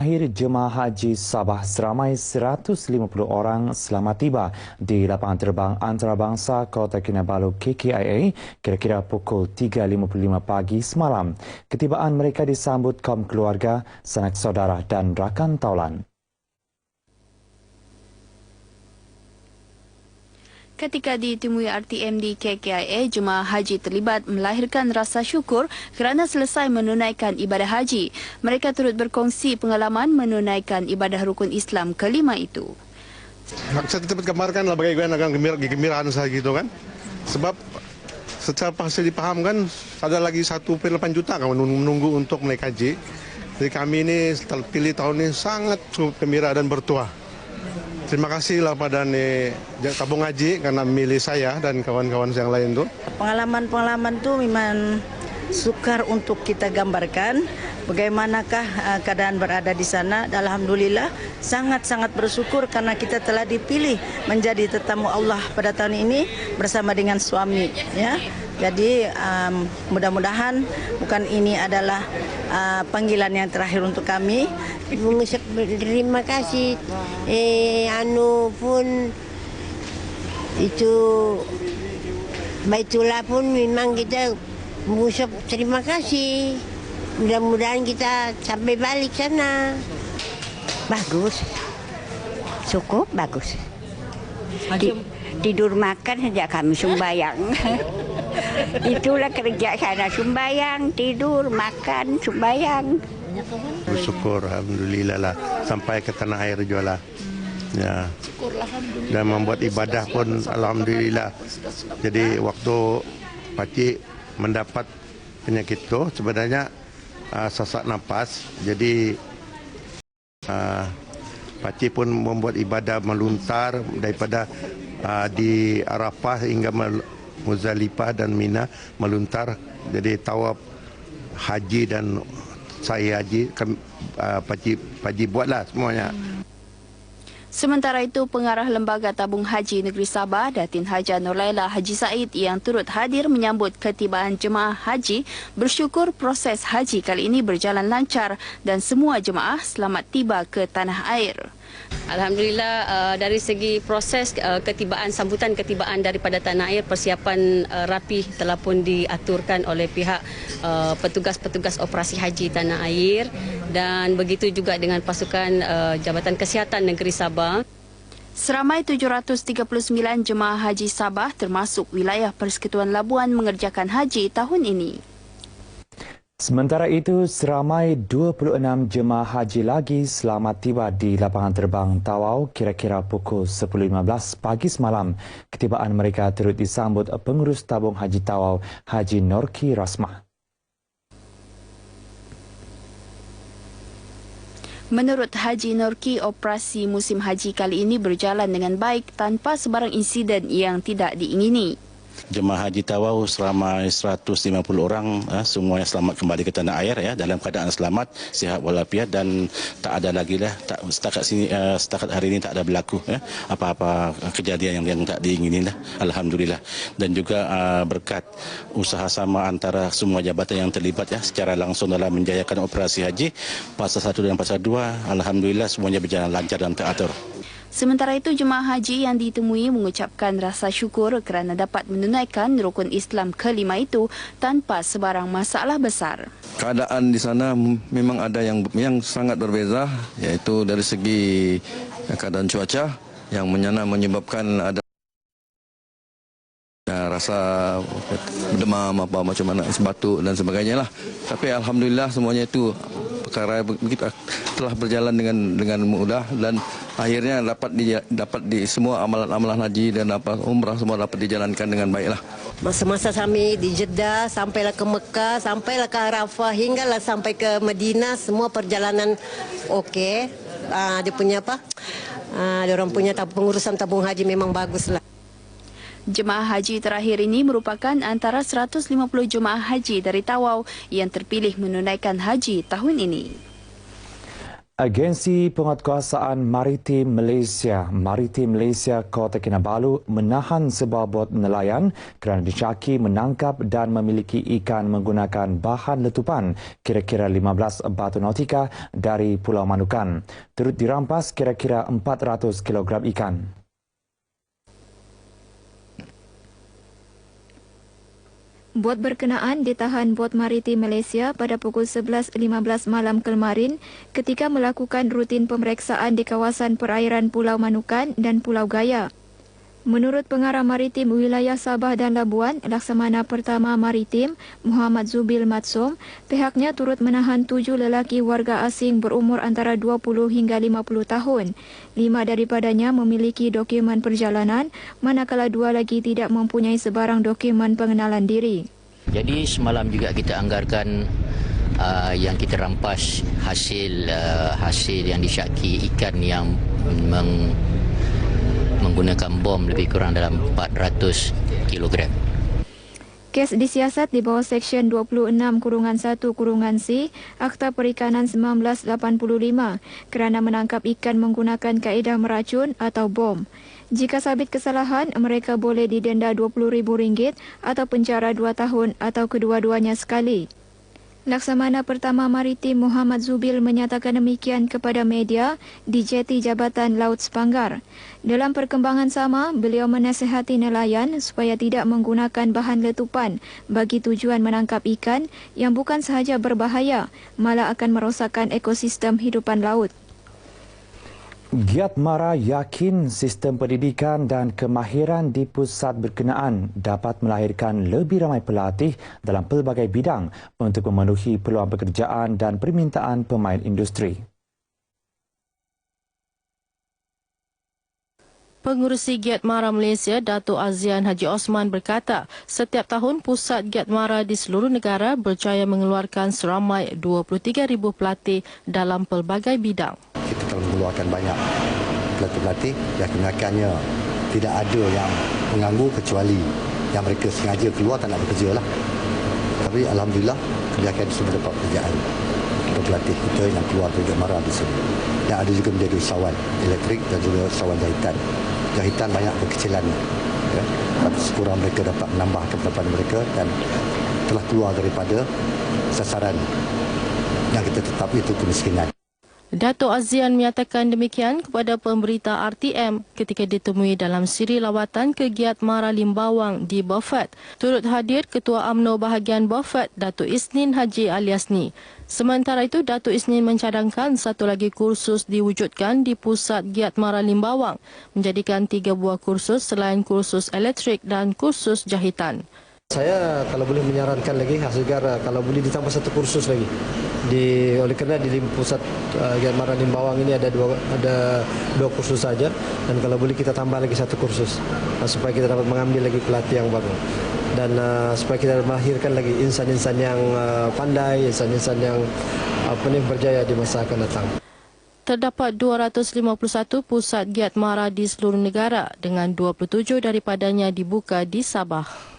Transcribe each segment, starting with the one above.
akhir jemaah haji Sabah seramai 150 orang selamat tiba di lapangan terbang antarabangsa Kota Kinabalu KKIA kira-kira pukul 3.55 pagi semalam. Ketibaan mereka disambut kaum keluarga, sanak saudara dan rakan taulan. Ketika ditemui RTM di KKIA, jemaah haji terlibat melahirkan rasa syukur kerana selesai menunaikan ibadah haji. Mereka turut berkongsi pengalaman menunaikan ibadah rukun Islam kelima itu. Saya tetap gambarkan lah bagaimana kegembiraan saya gitu kan. Sebab secara pasti dipahamkan ada lagi 1,8 juta kan menunggu untuk menaik haji. Jadi kami ini terpilih tahun ini sangat cukup gembira dan bertuah. Terima kasihlah pada tabung haji karena memilih saya dan kawan-kawan yang lain tuh. Pengalaman-pengalaman itu memang sukar untuk kita gambarkan. Bagaimanakah keadaan berada di sana? Alhamdulillah sangat-sangat bersyukur karena kita telah dipilih menjadi tetamu Allah pada tahun ini bersama dengan suami. Ya, jadi mudah-mudahan bukan ini adalah panggilan yang terakhir untuk kami. Mengucap terima kasih. Pun itu Baitullah pun memang kita mengucap terima kasih. Mudah-mudahan kita sampai balik sana. Bagus, cukup bagus. Tidur makan sejak kami sembahyang. Itulah kerja sana, sembahyang, tidur, makan, sembahyang. Bersyukur, alhamdulillah lah sampai ke tanah air jualah. Ya. Dan membuat ibadah pun alhamdulillah. Jadi waktu pakcik mendapat penyakit itu sebenarnya sesak nafas. Jadi pakcik pun membuat ibadah meluntar daripada di Arafah hingga Muzdalifah dan Mina meluntar. Jadi tawaf haji dan saya haji, pakcik buatlah semuanya. Sementara itu, pengarah Lembaga Tabung Haji Negeri Sabah, Datin Haja Nurlaila Haji Said yang turut hadir menyambut ketibaan jemaah haji, bersyukur proses haji kali ini berjalan lancar dan semua jemaah selamat tiba ke tanah air. Alhamdulillah dari segi proses ketibaan, sambutan ketibaan daripada tanah air, persiapan rapi telah pun diaturkan oleh pihak petugas-petugas operasi haji tanah air dan begitu juga dengan pasukan Jabatan Kesihatan Negeri Sabah. Seramai 739 jemaah haji Sabah termasuk wilayah Persekutuan Labuan mengerjakan haji tahun ini. Sementara itu, seramai 26 jemaah haji lagi selamat tiba di lapangan terbang Tawau kira-kira pukul 10.15 pagi semalam. Ketibaan mereka turut disambut pengurus tabung haji Tawau, Haji Norki Rasmah. Menurut Haji Norki, operasi musim haji kali ini berjalan dengan baik tanpa sebarang insiden yang tidak diingini. Jemaah haji Tawau seramai 150 orang semuanya selamat kembali ke tanah air ya, dalam keadaan selamat, sihat walafiat dan tak ada lagi lah setakat hari ini tak ada berlaku apa-apa kejadian yang tak diingini lah, alhamdulillah. Dan juga berkat usaha sama antara semua jabatan yang terlibat secara langsung dalam menjayakan operasi haji fasa 1 dan fasa 2, alhamdulillah semuanya berjalan lancar dan teratur. Sementara itu, jemaah haji yang ditemui mengucapkan rasa syukur kerana dapat menunaikan rukun Islam kelima itu tanpa sebarang masalah besar. Keadaan di sana memang ada yang sangat berbeza, iaitu dari segi keadaan cuaca yang menyebabkan ada rasa demam macam mana, batuk dan sebagainya lah. Tapi alhamdulillah semuanya itu perkara begitu telah berjalan dengan mudah dan akhirnya dapat di semua amalan-amalan haji dan umrah semua dapat dijalankan dengan baiklah. Masa-masa kami di Jeddah, sampailah ke Mekah, sampailah ke Arafah, hinggalah sampai ke Madinah, semua perjalanan okey. Dia punya dia orang punya pengurusan tabung haji memang baguslah. Jemaah haji terakhir ini merupakan antara 150 jemaah haji dari Tawau yang terpilih menunaikan haji tahun ini. Agensi Penguatkuasaan Maritim Malaysia Kota Kinabalu menahan sebuah bot nelayan kerana disyaki menangkap dan memiliki ikan menggunakan bahan letupan kira-kira 15 batu nautika dari Pulau Manukan. Turut dirampas kira-kira 400 kg ikan. Bot berkenaan ditahan Bot Maritim Malaysia pada pukul 11.15 malam kemarin ketika melakukan rutin pemeriksaan di kawasan perairan Pulau Manukan dan Pulau Gaya. Menurut Pengarah Maritim Wilayah Sabah dan Labuan, Laksamana Pertama Maritim Muhammad Zubil Matsum, pihaknya turut menahan 7 lelaki warga asing berumur antara 20 hingga 50 tahun. 5 daripadanya memiliki dokumen perjalanan, manakala 2 lagi tidak mempunyai sebarang dokumen pengenalan diri. Jadi semalam juga kita anggarkan yang kita rampas hasil yang disyaki ikan yang menggunakan bom lebih kurang dalam 400 kg. Kes disiasat di bawah Seksyen 26-1-C Akta Perikanan 1985 kerana menangkap ikan menggunakan kaedah meracun atau bom. Jika sabit kesalahan, mereka boleh didenda RM20,000 atau penjara 2 tahun atau kedua-duanya sekali. Laksamana Pertama Maritim Muhammad Zubil menyatakan demikian kepada media di jeti Jabatan Laut Sepanggar. Dalam perkembangan sama, beliau menasihati nelayan supaya tidak menggunakan bahan letupan bagi tujuan menangkap ikan yang bukan sahaja berbahaya, malah akan merosakkan ekosistem hidupan laut. Giat Mara yakin sistem pendidikan dan kemahiran di pusat berkenaan dapat melahirkan lebih ramai pelatih dalam pelbagai bidang untuk memenuhi peluang pekerjaan dan permintaan pemain industri. Pengurusi Giat Mara Malaysia, Datuk Azian Haji Osman berkata, setiap tahun pusat Giat Mara di seluruh negara berjaya mengeluarkan seramai 23,000 pelatih dalam pelbagai bidang. Kita telah mengeluarkan banyak pelatih-pelatih yang kebanyakannya tidak ada yang mengganggu kecuali yang mereka sengaja keluar tak nak bekerja lah. Tapi Alhamdulillah kebanyakan semua dapat pekerjaan untuk pelatih kita yang keluar dari Giat Mara di sini. Dan ada juga menjadi usahawan elektrik dan juga usahawan jahitan. Jahitan banyak kekecilan. Ya. Tapi sekurang mereka dapat menambahkan pendapatan mereka dan telah keluar daripada sasaran yang kita tetap itu kemiskinan. Datuk Azian menyatakan demikian kepada pemberita RTM ketika ditemui dalam siri lawatan ke Giat Mara Limbawang di Beaufort. Turut hadir Ketua UMNO bahagian Beaufort, Datuk Isnin Haji Aliasni. Sementara itu, Datuk Isnin mencadangkan satu lagi kursus diwujudkan di pusat Giat Mara Limbawang, menjadikan 3 buah kursus selain kursus elektrik dan kursus jahitan. Saya kalau boleh menyarankan lagi, Segar kalau boleh ditambah satu kursus lagi. Oleh kerana di pusat Giat Mara Limbawang ini ada dua kursus saja, dan kalau boleh kita tambah lagi satu kursus supaya kita dapat mengambil lagi pelatih yang baru dan supaya kita melahirkan lagi insan-insan yang pandai, insan-insan yang berjaya di masa akan datang. Terdapat 251 pusat Giat Mara di seluruh negara dengan 27 daripadanya dibuka di Sabah.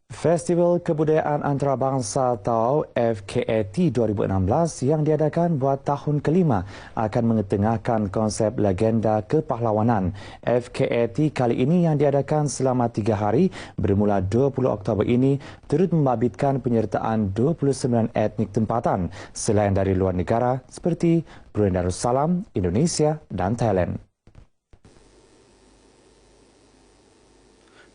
Festival Kebudayaan Antarabangsa atau FKAT 2016 yang diadakan buat tahun kelima akan mengetengahkan konsep legenda kepahlawanan. FKAT kali ini yang diadakan selama 3 hari bermula 20 Oktober ini turut membabitkan penyertaan 29 etnik tempatan selain dari luar negara seperti Brunei Darussalam, Indonesia dan Thailand.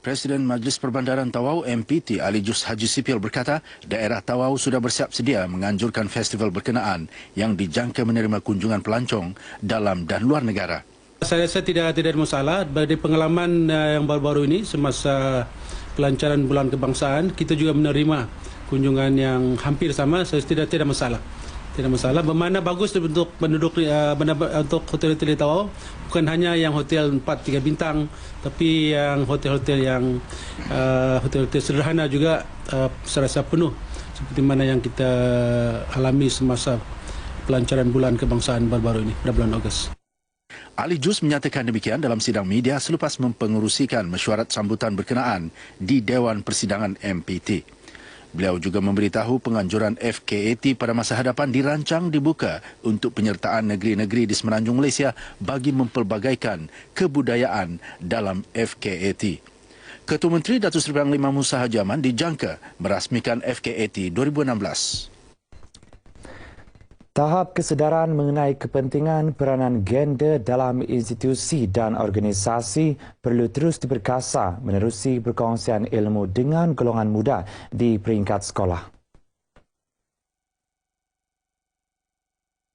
Presiden Majlis Perbandaran Tawau MPT Ali Jus Haji Sipil berkata daerah Tawau sudah bersiap sedia menganjurkan festival berkenaan yang dijangka menerima kunjungan pelancong dalam dan luar negara. Saya rasa tidak ada masalah. Dari pengalaman yang baru-baru ini semasa pelancaran Bulan Kebangsaan, kita juga menerima kunjungan yang hampir sama. Saya tidak masalah. Tidak masalah. Bermakna bagus untuk penduduk untuk hotel-hotel di Tawau, bukan hanya yang hotel 4-3 bintang, tapi yang hotel-hotel yang hotel-hotel sederhana juga saya rasa penuh seperti mana yang kita alami semasa pelancaran Bulan Kebangsaan baru-baru ini pada bulan Ogos. Ali Jus menyatakan demikian dalam sidang media selepas mempengerusikan mesyuarat sambutan berkenaan di Dewan Persidangan MPT. Beliau juga memberitahu penganjuran FKAT pada masa hadapan dirancang dibuka untuk penyertaan negeri-negeri di Semenanjung Malaysia bagi mempelbagaikan kebudayaan dalam FKAT. Ketua Menteri Datuk Seri Perdana Menteri Musa Haji Aman dijangka merasmikan FKAT 2016. Tahap kesedaran mengenai kepentingan peranan gender dalam institusi dan organisasi perlu terus diperkasa menerusi perkongsian ilmu dengan golongan muda di peringkat sekolah.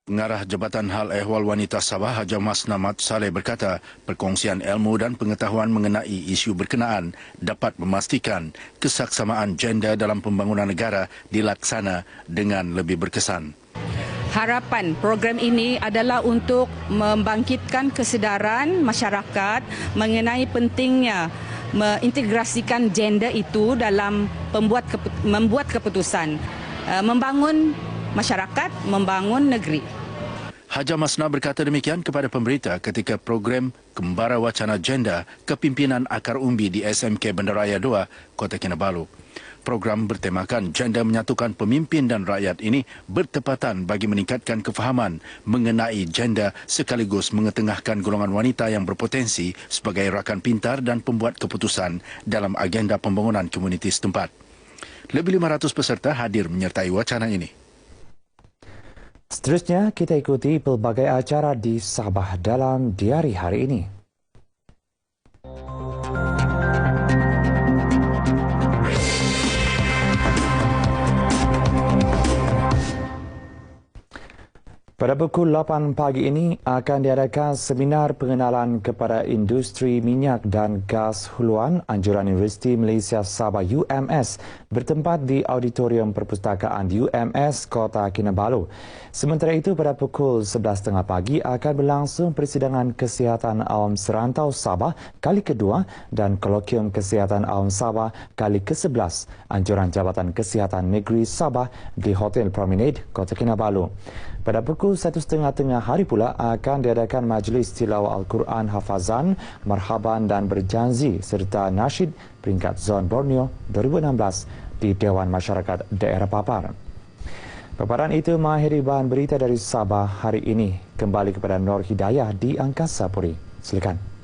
Pengarah Jabatan Hal Ehwal Wanita Sabah Haja Masna Mat Saleh berkata, perkongsian ilmu dan pengetahuan mengenai isu berkenaan dapat memastikan kesaksamaan gender dalam pembangunan negara dilaksana dengan lebih berkesan. Harapan program ini adalah untuk membangkitkan kesedaran masyarakat mengenai pentingnya mengintegrasikan gender itu dalam membuat keputusan, membangun masyarakat, membangun negeri. Haja Masna berkata demikian kepada pemberita ketika program Kembara Wacana Gender Kepimpinan Akar Umbi di SMK Bandaraya 2, Kota Kinabalu. Program bertemakan gender menyatukan pemimpin dan rakyat ini bertepatan bagi meningkatkan kefahaman mengenai gender sekaligus mengetengahkan golongan wanita yang berpotensi sebagai rakan pintar dan pembuat keputusan dalam agenda pembangunan komuniti setempat. Lebih 500 peserta hadir menyertai wacana ini. Seterusnya, kita ikuti pelbagai acara di Sabah dalam diari hari ini. Pada pukul 8 pagi ini akan diadakan seminar pengenalan kepada industri minyak dan gas huluan anjuran Universiti Malaysia Sabah UMS bertempat di Auditorium Perpustakaan UMS Kota Kinabalu. Sementara itu pada pukul 11.30 pagi akan berlangsung persidangan Kesihatan Awam Serantau Sabah kali kedua dan Kolokium Kesihatan Awam Sabah kali ke-11 anjuran Jabatan Kesihatan Negeri Sabah di Hotel Promenade Kota Kinabalu. Pada pukul 1.30 hari pula akan diadakan majlis tilawah Al-Quran Hafazan, Marhaban dan Berjanji serta Nasyid peringkat Zon Borneo 2016 di Dewan Masyarakat Daerah Papar. Paparan itu mengakhiri bahan berita dari Sabah hari ini. Kembali kepada Nur Hidayah di Angkasa Puri. Silakan.